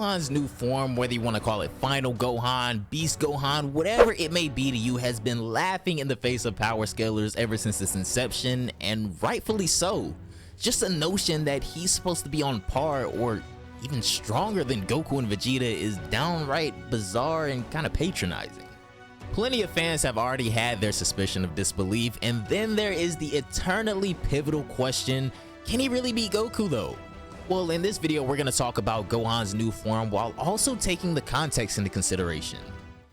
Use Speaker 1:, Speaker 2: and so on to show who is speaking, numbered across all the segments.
Speaker 1: Gohan's new form, whether you want to call it Final Gohan, Beast Gohan, whatever it may be to you, has been laughing in the face of power scalers ever since its inception, and rightfully so. Just a notion that he's supposed to be on par or even stronger than Goku and Vegeta is downright bizarre and kind of patronizing. Plenty of fans have already had their suspicion of disbelief, and then there is the eternally pivotal question, can he really beat Goku though? Well, in this video we're going to talk about Gohan's new form while also taking the context into consideration.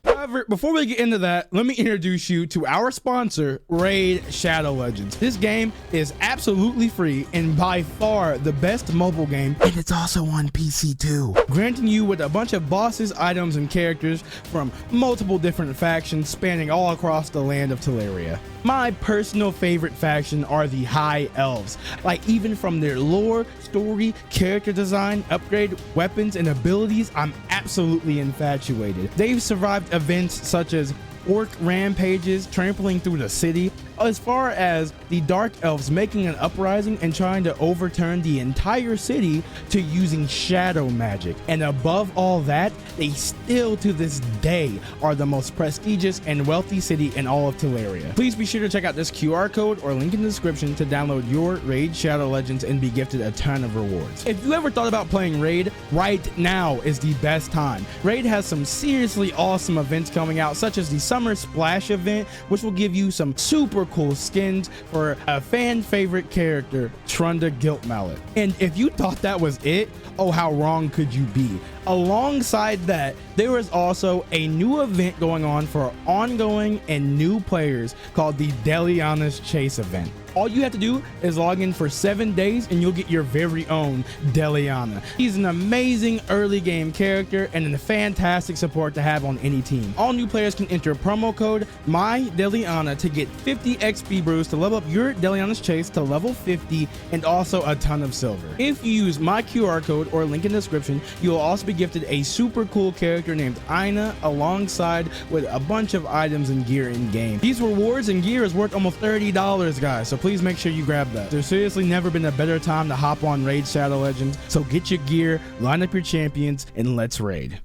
Speaker 2: However, before we get into that, let me introduce you to our sponsor, Raid Shadow Legends. This game is absolutely free and by far the best mobile game, and it's also on PC too, granting you with a bunch of bosses, items, and characters from multiple different factions spanning all across the land of Teleria. My personal favorite faction are the High Elves. Like, even from their lore, story, character design, upgrade, weapons, and abilities, I'm absolutely infatuated. They've survived events such as orc rampages, trampling through the city, as far as the Dark Elves making an uprising and trying to overturn the entire city to using shadow magic. And above all that, they still to this day are the most prestigious and wealthy city in all of Teleria. Please be sure to check out this QR code or link in the description to download your Raid Shadow Legends and be gifted a ton of rewards. If you ever thought about playing Raid, right now is the best time. Raid has some seriously awesome events coming out, such as the Summer Splash event, which will give you some super cool skins for a fan favorite character, Trunda Guilt Mallet. And if you thought that was it, oh, how wrong could you be? Alongside that, there is also a new event going on for ongoing and new players called the Deliana's Chase event. All you have to do is log in for 7 days and you'll get your very own Deliana. He's an amazing early game character and a fantastic support to have on any team. All new players can enter promo code MyDeliana to get 50 XP brews to level up your Deliana's Chase to level 50 and also a ton of silver. If you use my QR code or link in the description, you'll also be gifted a super cool character named Aina alongside with a bunch of items and gear in game. These rewards and gear is worth almost $30, guys, so please make sure you grab that. There's seriously never been a better time to hop on Raid Shadow Legends, so get your gear, line up your champions, and let's raid.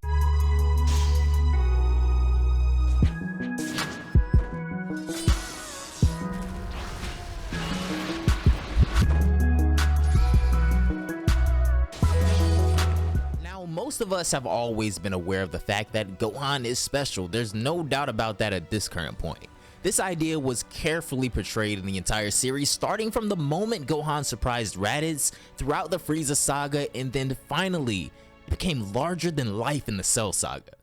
Speaker 1: Most of us have always been aware of the fact that Gohan is special. There's no doubt about that at this current point. This idea was carefully portrayed in the entire series, starting from the moment Gohan surprised Raditz, throughout the Frieza saga, and then finally it became larger than life in the Cell saga.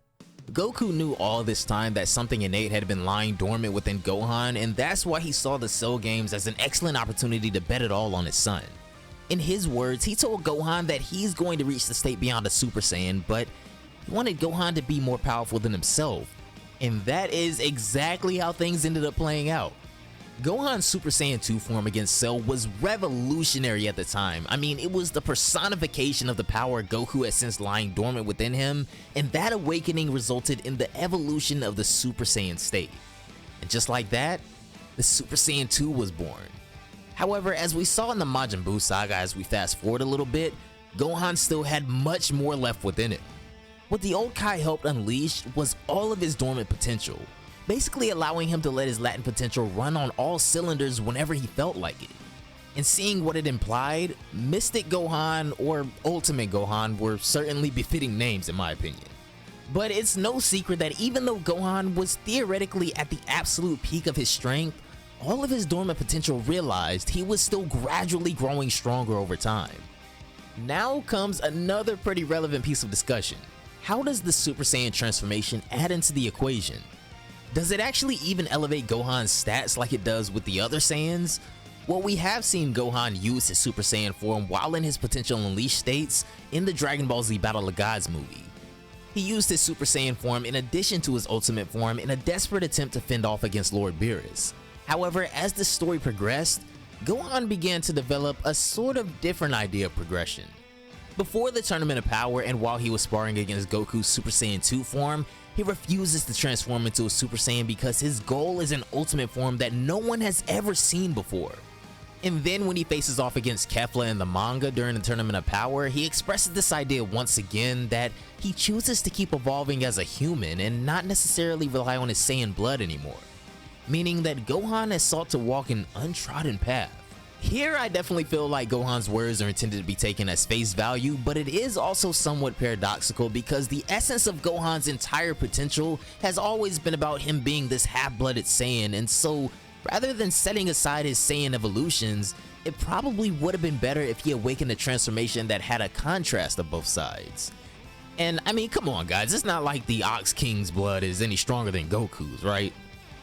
Speaker 1: Goku knew all this time that something innate had been lying dormant within Gohan, and that's why he saw the Cell games as an excellent opportunity to bet it all on his son. In his words, he told Gohan that he's going to reach the state beyond a Super Saiyan, but he wanted Gohan to be more powerful than himself. And that is exactly how things ended up playing out. Gohan's Super Saiyan 2 form against Cell was revolutionary at the time. I mean, it was the personification of the power Goku had since lying dormant within him, and that awakening resulted in the evolution of the Super Saiyan state. And just like that, the Super Saiyan 2 was born. However, as we saw in the Majin Buu saga, as we fast forward a little bit, Gohan still had much more left within it. What the old Kai helped unleash was all of his dormant potential, basically allowing him to let his latent potential run on all cylinders whenever he felt like it. And seeing what it implied, Mystic Gohan or Ultimate Gohan were certainly befitting names in my opinion. But it's no secret that even though Gohan was theoretically at the absolute peak of his strength, all of his dormant potential realized he was still gradually growing stronger over time. Now comes another pretty relevant piece of discussion. How does the Super Saiyan transformation add into the equation? Does it actually even elevate Gohan's stats like it does with the other Saiyans? Well, we have seen Gohan use his Super Saiyan form while in his potential unleashed states in the Dragon Ball Z Battle of Gods movie. He used his Super Saiyan form in addition to his ultimate form in a desperate attempt to fend off against Lord Beerus. However, as the story progressed, Gohan began to develop a sort of different idea of progression. Before the Tournament of Power and while he was sparring against Goku's Super Saiyan 2 form, he refuses to transform into a Super Saiyan because his goal is an ultimate form that no one has ever seen before. And then when he faces off against Kefla in the manga during the Tournament of Power, he expresses this idea once again that he chooses to keep evolving as a human and not necessarily rely on his Saiyan blood anymore, meaning that Gohan has sought to walk an untrodden path. Here I definitely feel like Gohan's words are intended to be taken as face value, but it is also somewhat paradoxical because the essence of Gohan's entire potential has always been about him being this half-blooded Saiyan, and so rather than setting aside his Saiyan evolutions, it probably would have been better if he awakened a transformation that had a contrast of both sides. And I mean, come on guys, it's not like the Ox King's blood is any stronger than Goku's, right?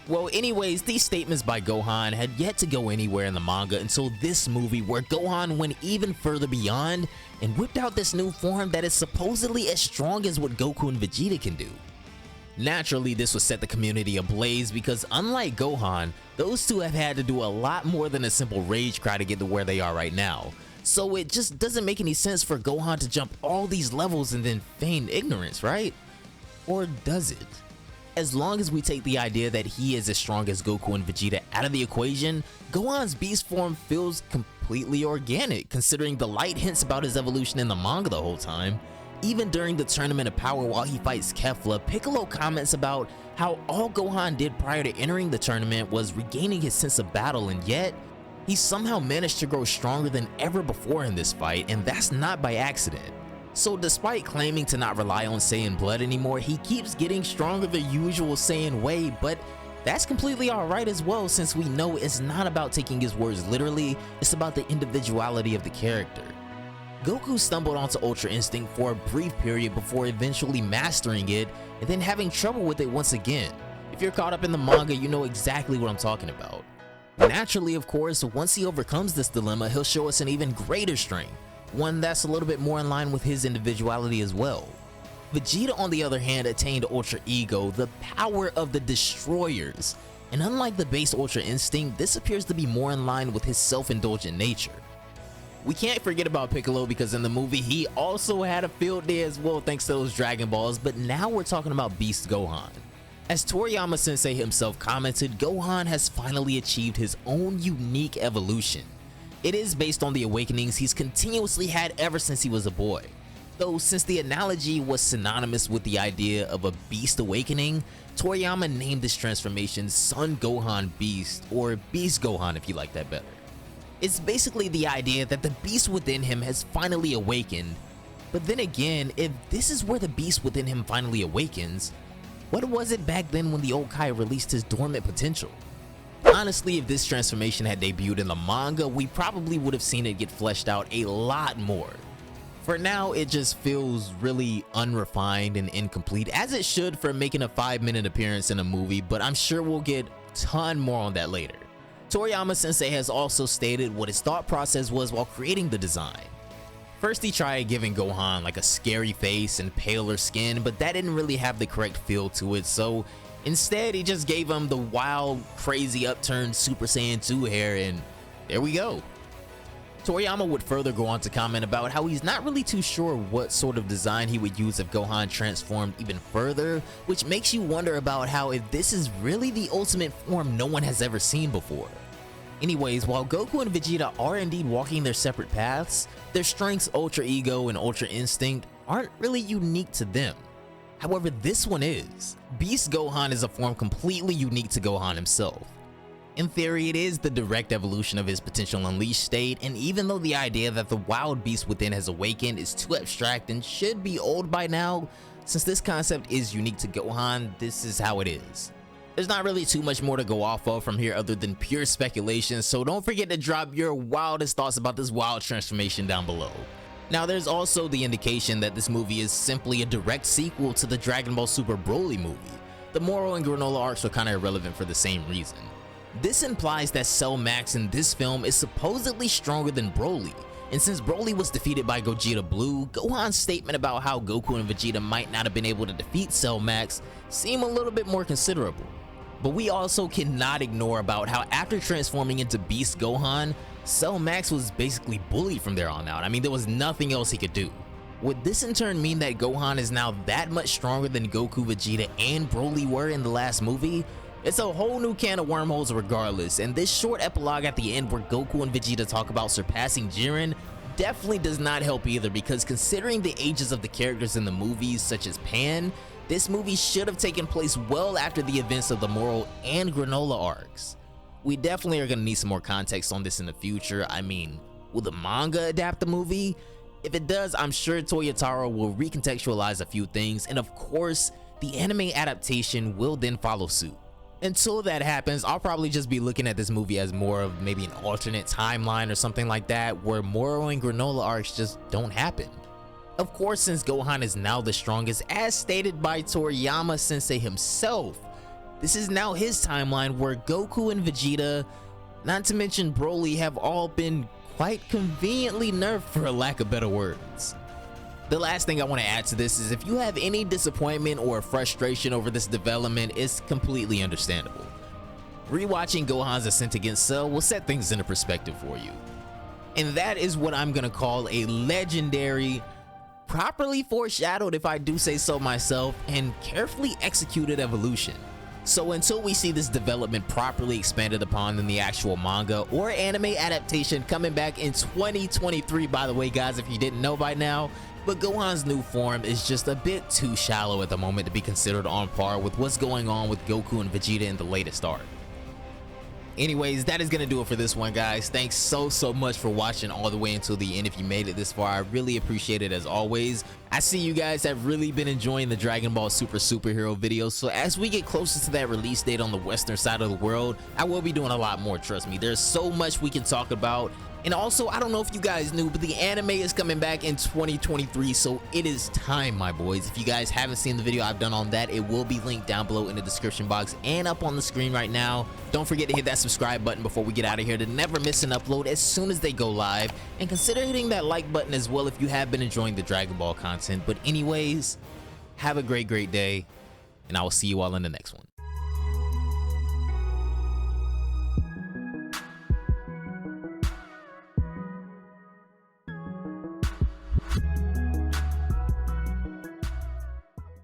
Speaker 1: Well, anyways, these statements by Gohan had yet to go anywhere in the manga until this movie, where Gohan went even further beyond and whipped out this new form that is supposedly as strong as what Goku and Vegeta can do. Naturally, this would set the community ablaze because unlike Gohan, those two have had to do a lot more than a simple rage cry to get to where they are right now. So it just doesn't make any sense for Gohan to jump all these levels and then feign ignorance, right? Or does it? As long as we take the idea that he is as strong as Goku and Vegeta out of the equation, Gohan's beast form feels completely organic considering the light hints about his evolution in the manga the whole time. Even during the Tournament of Power while he fights Kefla, Piccolo comments about how all Gohan did prior to entering the tournament was regaining his sense of battle, and yet he somehow managed to grow stronger than ever before in this fight, and that's not by accident. So despite claiming to not rely on Saiyan blood anymore, he keeps getting stronger the usual Saiyan way, but that's completely alright as well, since we know it's not about taking his words literally, it's about the individuality of the character. Goku stumbled onto Ultra Instinct for a brief period before eventually mastering it and then having trouble with it once again. If you're caught up in the manga, you know exactly what I'm talking about. Naturally, of course, once he overcomes this dilemma, he'll show us an even greater strength, one that's a little bit more in line with his individuality as well. Vegeta, on the other hand, attained Ultra Ego, the power of the Destroyers, and unlike the base Ultra Instinct, this appears to be more in line with his self-indulgent nature. We can't forget about Piccolo because in the movie he also had a field day as well thanks to those Dragon Balls, but now we're talking about Beast Gohan. As Toriyama Sensei himself commented, Gohan has finally achieved his own unique evolution. It is based on the awakenings he's continuously had ever since he was a boy. Though since the analogy was synonymous with the idea of a beast awakening, Toriyama named this transformation Son Gohan Beast, or Beast Gohan if you like that better. It's basically the idea that the beast within him has finally awakened, but then again, if this is where the beast within him finally awakens, what was it back then when the old Kai released his dormant potential? Honestly, if this transformation had debuted in the manga, we probably would have seen it get fleshed out a lot more. For now, it just feels really unrefined and incomplete, as it should for making a 5-minute appearance in a movie, but I'm sure we'll get a ton more on that later. Toriyama Sensei has also stated what his thought process was while creating the design. First, he tried giving Gohan like a scary face and paler skin, but that didn't really have the correct feel to it, so instead he just gave him the wild, crazy upturned Super Saiyan 2 hair, and there we go. Toriyama would further go on to comment about how he's not really too sure what sort of design he would use if Gohan transformed even further, which makes you wonder about how if this is really the ultimate form no one has ever seen before. Anyways, while Goku and Vegeta are indeed walking their separate paths, their strengths Ultra Ego and Ultra Instinct aren't really unique to them. However, this one is. Beast Gohan is a form completely unique to Gohan himself. In theory, it is the direct evolution of his potential unleashed state, and even though the idea that the wild beast within has awakened is too abstract and should be old by now, since this concept is unique to Gohan, this is how it is. There's not really too much more to go off of from here other than pure speculation, so don't forget to drop your wildest thoughts about this wild transformation down below. Now, there's also the indication that this movie is simply a direct sequel to the Dragon Ball Super Broly movie. The Moro and Granola arcs are kinda irrelevant for the same reason. This implies that Cell Max in this film is supposedly stronger than Broly, and since Broly was defeated by Gogeta Blue, Gohan's statement about how Goku and Vegeta might not have been able to defeat Cell Max seem a little bit more considerable. But we also cannot ignore about how after transforming into Beast Gohan, Cell Max was basically bullied from there on out. I mean, there was nothing else he could do. Would this in turn mean that Gohan is now that much stronger than Goku, Vegeta, and Broly were in the last movie? It's a whole new can of wormholes regardless, and this short epilogue at the end where Goku and Vegeta talk about surpassing Jiren definitely does not help either, because considering the ages of the characters in the movies such as Pan, this movie should have taken place well after the events of the Moral and Granola arcs. We definitely are going to need some more context on this in the future. I mean, will the manga adapt the movie? If it does, I'm sure Toyotaro will recontextualize a few things, and of course, the anime adaptation will then follow suit. Until that happens, I'll probably just be looking at this movie as more of maybe an alternate timeline or something like that, where Moro and Granola arcs just don't happen. Of course, since Gohan is now the strongest, as stated by Toriyama Sensei himself, this is now his timeline where Goku and Vegeta, not to mention Broly, have all been quite conveniently nerfed, for a lack of better words. The last thing I want to add to this is if you have any disappointment or frustration over this development, it's completely understandable. Rewatching Gohan's ascent against Cell will set things into perspective for you. And that is what I'm going to call a legendary, properly foreshadowed, if I do say so myself, and carefully executed evolution. So until we see this development properly expanded upon in the actual manga or anime adaptation coming back in 2023, by the way guys, if you didn't know by now, but Gohan's new form is just a bit too shallow at the moment to be considered on par with what's going on with Goku and Vegeta in the latest arc. Anyways, that is gonna do it for this one, guys. Thanks so much for watching all the way until the end. If you made it this far, I really appreciate it as always. I see you guys have really been enjoying the Dragon Ball Super superhero videos, so as we get closer to that release date on the western side of the world, I will be doing a lot more, trust me. There's so much we can talk about. And also, I don't know if you guys knew, but the anime is coming back in 2023, so it is time, my boys. If you guys haven't seen the video I've done on that, it will be linked down below in the description box and up on the screen right now. Don't forget to hit that subscribe button before we get out of here to never miss an upload as soon as they go live. And consider hitting that like button as well if you have been enjoying the Dragon Ball content. But anyways, have a great day, and I will see you all in the next one.